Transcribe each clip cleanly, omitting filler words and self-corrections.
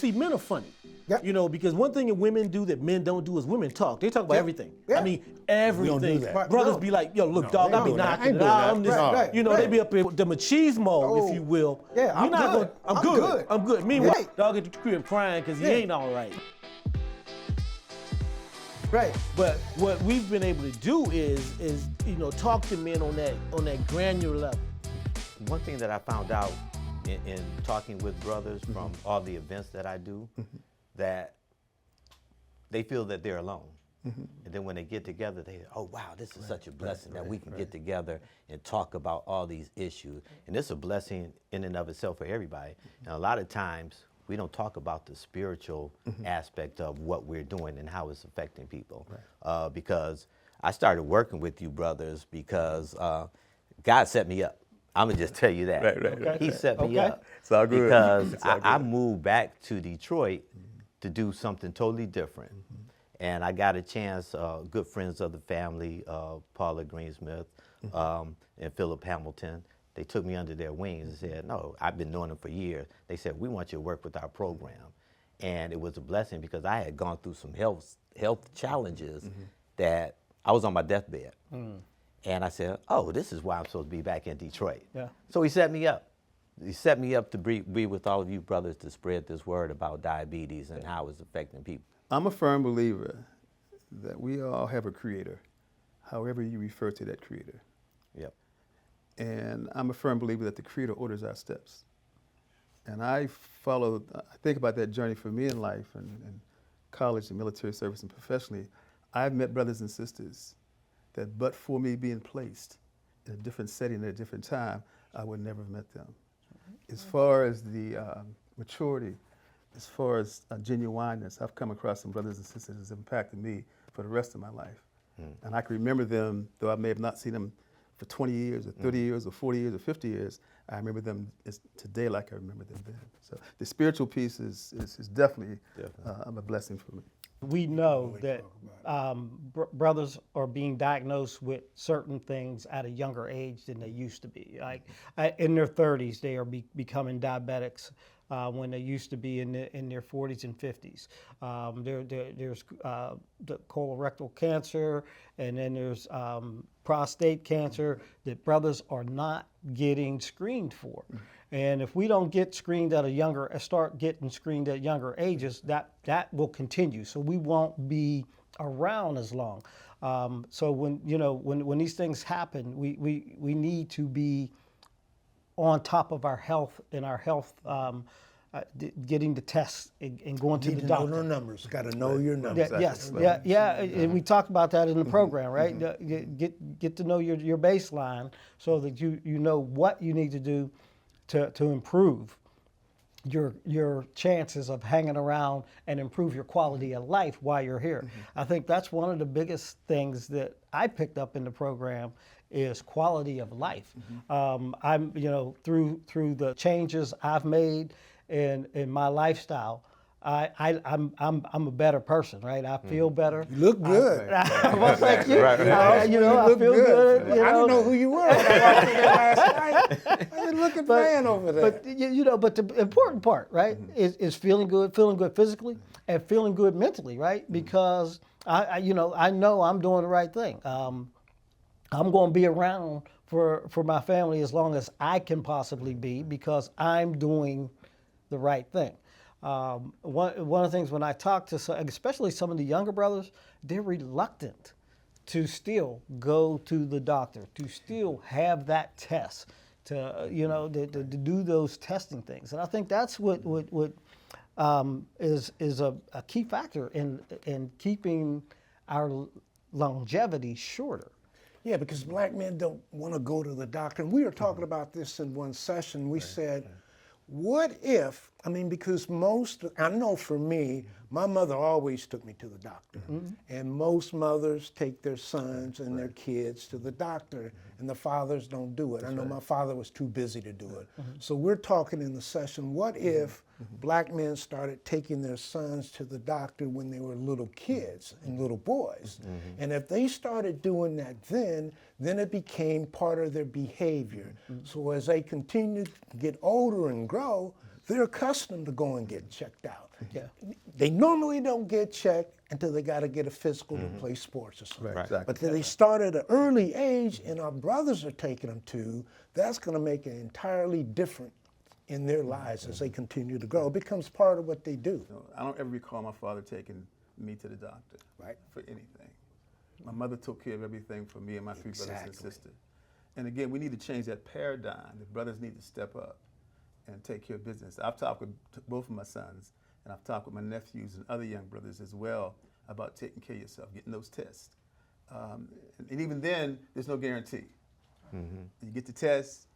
see, men are funny. Yep. You know, because one thing that women do that men don't do is women talk. They talk about everything. Yeah. I mean, everything. We don't do that. Brothers No. be like, yo, look, No, dog, they I be don't do that. I knocking ain't it doing out. that. I'm this, Right, you know, right. they be up here with the machismo, if you will. Yeah, I'm not good. Gonna, I'm good. I'm good. Meanwhile, Right. dog at the crib crying because he Yeah. ain't all right. Right. But what we've been able to do is you know, talk to men on that granular level. One thing that I found out in talking with brothers from all the events that I do, that they feel that they're alone. And then when they get together, they, oh wow, this is such a blessing that we can get together and talk about all these issues. And it's a blessing in and of itself for everybody. And a lot of times, we don't talk about the spiritual aspect of what we're doing and how it's affecting people. Because I started working with you brothers because God set me up. I'm gonna just tell you that. Right. He set me Okay. up. It's all good. Because It's all I good. moved back to Detroit to do something totally different. And I got a chance, good friends of the family, Paula Greensmith and Philip Hamilton, they took me under their wings and said, no, I've been knowing them for years. They said, we want you to work with our program. And it was a blessing because I had gone through some health challenges that I was on my deathbed. And I said, oh, this is why I'm supposed to be back in Detroit. Yeah. So he set me up. He set me up to be with all of you brothers to spread this word about diabetes and how it's affecting people. I'm a firm believer that we all have a creator, however you refer to that creator. Yep. And I'm a firm believer that the creator orders our steps. And I think about that journey for me in life and college and military service and professionally. I've met brothers and sisters that but for me being placed in a different setting at a different time, I would never have met them. As far as the maturity, as far as genuineness, I've come across some brothers and sisters that have impacted me for the rest of my life. And I can remember them, though I may have not seen them for 20 years or 30 years or 40 years or 50 years, I remember them today like I remember them then. So the spiritual piece is definitely a blessing for me. We know that brothers are being diagnosed with certain things at a younger age than they used to be. Like in their 30s, they are becoming diabetics when they used to be in their 40s and 50s. There's the colorectal cancer, and then there's prostate cancer that brothers are not getting screened for. And if we don't get screened start getting screened at younger ages, that will continue. So we won't be around as long. So when these things happen, we need to be on top of our health and our health, getting the tests and going to the doctor. Know the numbers. Got to know your numbers. Yeah. And we talked about that in the program, right? Get to know your baseline so that you know what you need to do to improve your chances of hanging around and improve your quality of life while you're here. I think that's one of the biggest things that I picked up in the program is quality of life. I'm through the changes I've made in my lifestyle, I'm a better person, right? I feel better. You look good. Well, thank you. Right. I feel good. I didn't know who you were when I walked in there last night. I said, look at man over there. But the important part, right, is feeling good physically and feeling good mentally, right? Because I know I'm doing the right thing. I'm going to be around for my family as long as I can possibly be because I'm doing the right thing. One of the things when I talk to especially some of the younger brothers, they're reluctant to still go to the doctor, to still have that test, to do those testing things. And I think that's what is a key factor in keeping our longevity shorter. Yeah, because black men don't want to go to the doctor. And we were talking about this in one session. We said, what if, because I know for me, my mother always took me to the doctor. And most mothers take their sons and their kids to the doctor, and the fathers don't do it. I know my father was too busy to do it. So we're talking in the session, what if black men started taking their sons to the doctor when they were little kids and little boys? And if they started doing that then it became part of their behavior. So as they continue to get older and grow, they're accustomed to go and get checked out. Yeah. They normally don't get checked until they got to get a physical to play sports or something. Right, exactly. But they start at an early age, and our brothers are taking them to, that's going to make it entirely different in their lives as they continue to grow. It becomes part of what they do. I don't ever recall my father taking me to the doctor for anything. My mother took care of everything for me and my three brothers and sisters. And again, we need to change that paradigm. The brothers need to step up and take care of business. I've talked with both of my sons, and I've talked with my nephews and other young brothers as well about taking care of yourself, getting those tests. And even then, there's no guarantee. You get the test,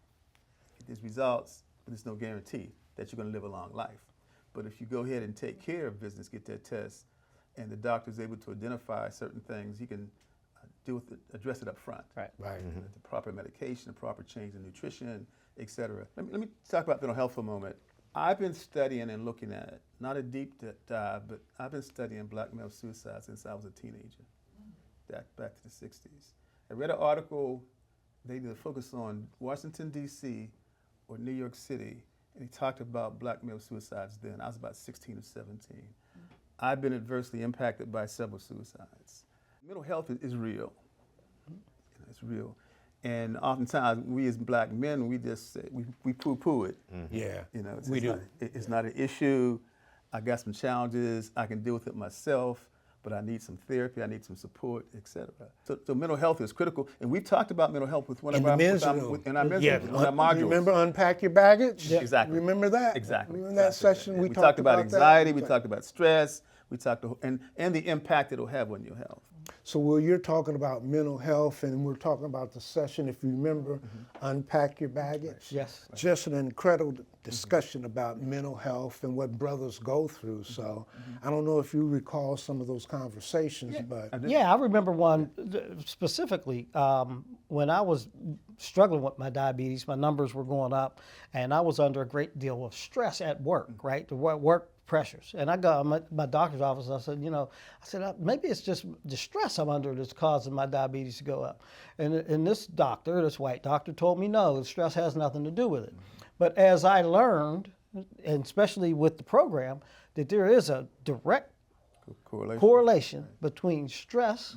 get these results, but there's no guarantee that you're going to live a long life. But if you go ahead and take care of business, get that test, and the doctor is able to identify certain things, he can deal with it, address it up front. Right. The proper medication, the proper change in nutrition, et cetera. Let me talk about mental health for a moment. I've been studying and looking at it, not a deep dive, but I've been studying black male suicide since I was a teenager, back to the 60s. I read an article, they either focused on Washington, D.C. or New York City, and he talked about black male suicides then. I was about 16 or 17. I've been adversely impacted by several suicides. Mental health is real. It's real. And oftentimes, we as black men, we just say, we poo-poo it. Yeah, We do. It's not an issue. I got some challenges. I can deal with it myself, but I need some therapy. I need some support, et cetera. So mental health is critical. And we've talked about mental health with one In of the our men's with our- room. with- in our men's Yeah, room, on our modules. remember Unpack Your Baggage? Exactly. Remember that? Exactly. Remember that Exactly. session we talked about that? anxiety. We talked about stress. We talked and the impact it'll have on your health. So Will, you're talking about mental health, and we're talking about the session, if you remember, Unpack Your Baggage. Yes. Just an incredible discussion about mental health and what brothers go through. So I don't know if you recall some of those conversations, but Yeah, I remember one specifically when I was struggling with my diabetes. My numbers were going up, and I was under a great deal of stress at work, right? The work pressures. And I got my doctor's office, and I said, maybe it's just the stress I'm under that's causing my diabetes to go up. And this doctor, this white doctor, told me, no, stress has nothing to do with it. But as I learned, and especially with the program, that there is a direct correlation between stress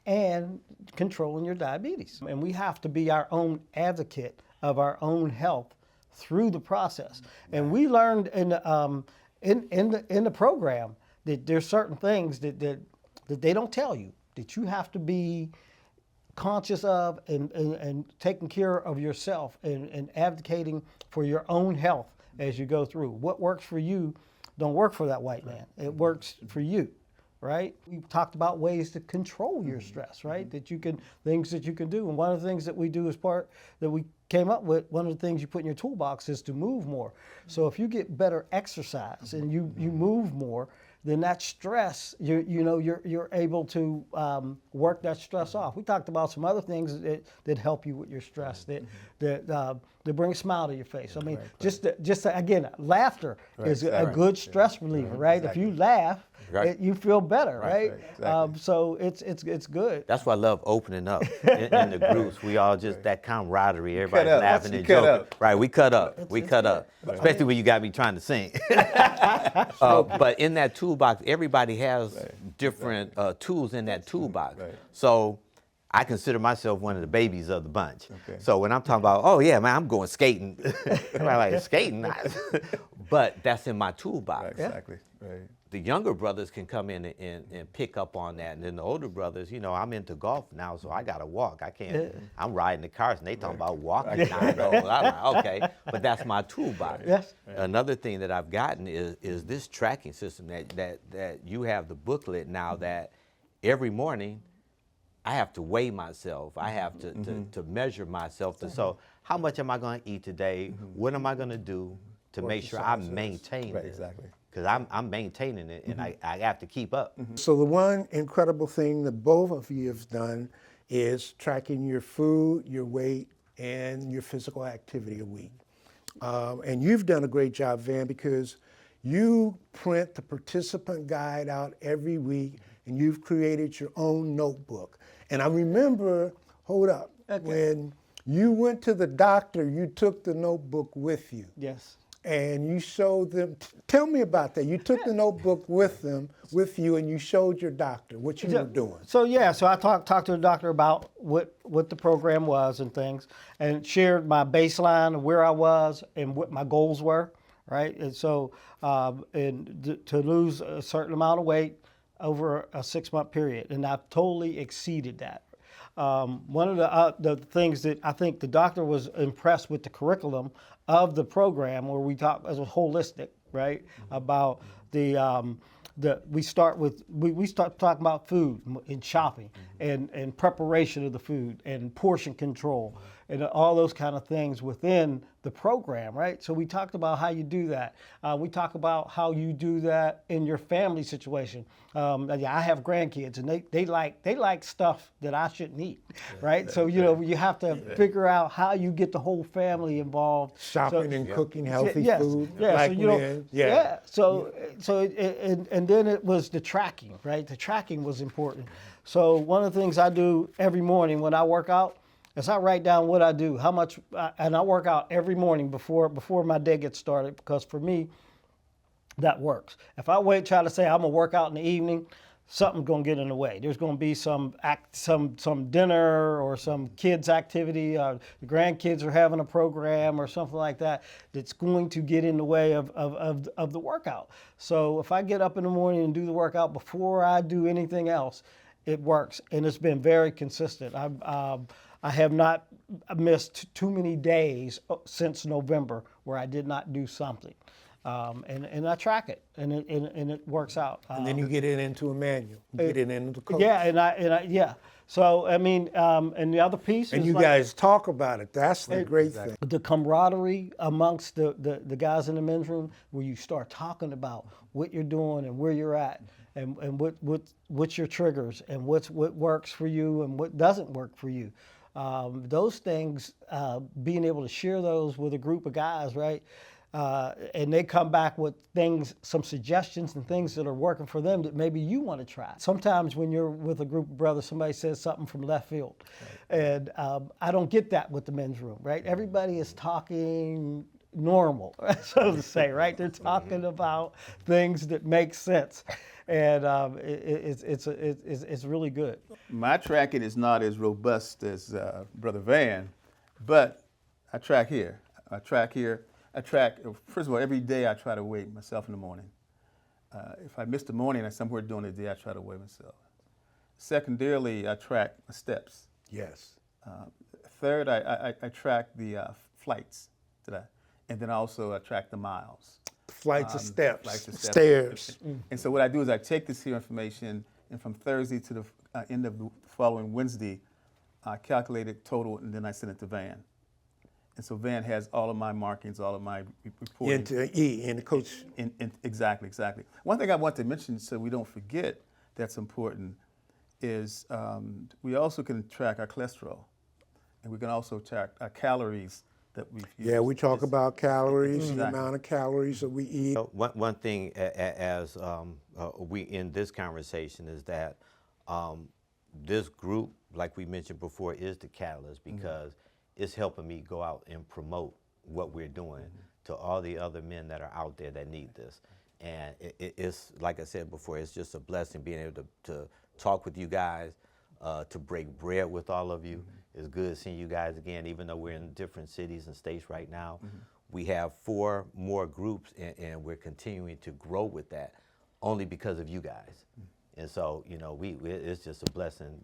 and controlling your diabetes. And we have to be our own advocate of our own health through the process. And we learned in the program that there's certain things that they don't tell you, that you have to be conscious of and taking care of yourself and advocating for your own health as you go through. What works for you don't work for that white man. It works for you, right? We talked about ways to control your stress, right? Things that you can do. And one of the things that we do as part that we came up with, one of the things you put in your toolbox is to move more. So if you get better exercise and you move more, then that stress, you're able to work that stress off. We talked about some other things that help you with your stress, that bring a smile to your face. I mean, again, laughter is a good stress reliever, right? If you laugh, you feel better, right? Exactly. So it's good. That's why I love opening up in the groups. We all just that camaraderie. Everybody's up. laughing You and cut joking. up. Right, we cut up. We cut up. Especially when you got me trying to sing. But in that toolbox, everybody has different tools in that toolbox. Right. So I consider myself one of the babies of the bunch. Okay. So when I'm talking about, oh yeah, man, I'm going skating. I'm like, skating? But that's in my toolbox. Right, exactly. Right. The younger brothers can come in and pick up on that. And then the older brothers, I'm into golf now, so I got to walk. I can't, I'm riding the cars and they talking about walking. I'm like, okay, but that's my toolbox. Yes. Another thing that I've gotten is this tracking system that you have the booklet now that every morning I have to weigh myself. I have to measure myself. So how much am I going to eat today? What am I going to do to make sure I maintain Right, it? exactly. Because I'm maintaining it, and I have to keep up. so the one incredible thing that both of you have done is tracking your food, your weight, and your physical activity a week. And you've done a great job, Van, because you print the participant guide out every week, and you've created your own notebook. And I remember, when you went to the doctor, you took the notebook with you. Yes. and you showed them. Tell me about that. You took the notebook with you, and you showed your doctor what you were doing. So I talked to the doctor about what the program was and things, and shared my baseline of where I was and what my goals were, right? And so to lose a certain amount of weight over a 6-month period, and I've totally exceeded that. One of the things that I think the doctor was impressed with the curriculum of the program, where we talk as a holistic, right, about we start talking about food and shopping and preparation of the food and portion control and all those kind of things within the program, right? So we talked about how you do that. We talk about how you do that in your family situation. I have grandkids, and they like stuff that I shouldn't eat, right? So you have to figure out how you get the whole family involved. Shopping and cooking healthy Yes. food. Yeah, Black so men. and then it was the tracking, right? The tracking was important. So one of the things I do every morning when I work out is I write down what I do, how much, and I work out every morning before my day gets started, because for me, that works. If I try to say I'm gonna work out in the evening, something's gonna get in the way. There's gonna be some dinner or some kids activity. The grandkids are having a program or something like that that's going to get in the way of the workout. So if I get up in the morning and do the workout before I do anything else, it works, and it's been very consistent. I have not missed too many days since November where I did not do something. And I track it, and it works out. And then you get it into a manual. You get it into the coach. Yeah. So I mean, and the other piece And is you guys talk about it. That's the great thing. the camaraderie amongst the guys in the men's room, where you start talking about what you're doing and where you're at, and what's your triggers, and what works for you and what doesn't work for you. Those things, being able to share those with a group of guys, right? And they come back with some suggestions and things that are working for them that maybe you want to try. Sometimes when you're with a group of brothers, somebody says something from left field. Right. And I don't get that with the men's room, right? Everybody is talking normal, so to say, right? They're talking about things that make sense. And it's really good. My tracking is not as robust as Brother Van, but I track here. First of all, every day I try to weigh myself in the morning. If I miss the morning or somewhere during the day, I try to weigh myself. Secondarily, I track my steps. Yes. Third, I track the flights and then also I track the miles. Flights of steps. Flights of steps. Stairs. And so what I do is I take this here information, and from Thursday to the end of the following Wednesday, I calculate it total, and then I send it to Van. And so Van has all of my markings, all of my reporting. In the coach. Exactly. One thing I want to mention so we don't forget that's important is we also can track our cholesterol, and we can also track our calories that we've used. Yeah, we talk about calories, Exactly. the amount of calories that we eat. One thing as we in this conversation is that this group, like we mentioned before, is the catalyst, because it's helping me go out and promote what we're doing to all the other men that are out there that need this. And it's, like I said before, it's just a blessing being able to talk with you guys, to break bread with all of you. It's good seeing you guys again, even though we're in different cities and states right now. We have 4 more groups, and we're continuing to grow with that only because of you guys. And so, it's just a blessing,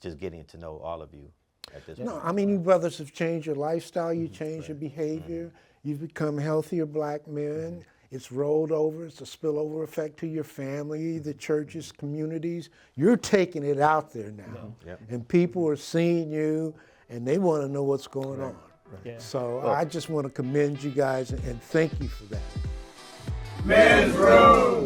just getting to know all of you at this point. No, I mean, you brothers have changed your lifestyle, you changed your behavior, you've become healthier black men. It's rolled over, it's a spillover effect to your family, the churches, communities. You're taking it out there now. Yep. And people are seeing you, and they want to know what's going on. Yeah. So I just want to commend you guys and thank you for that. Men's Room.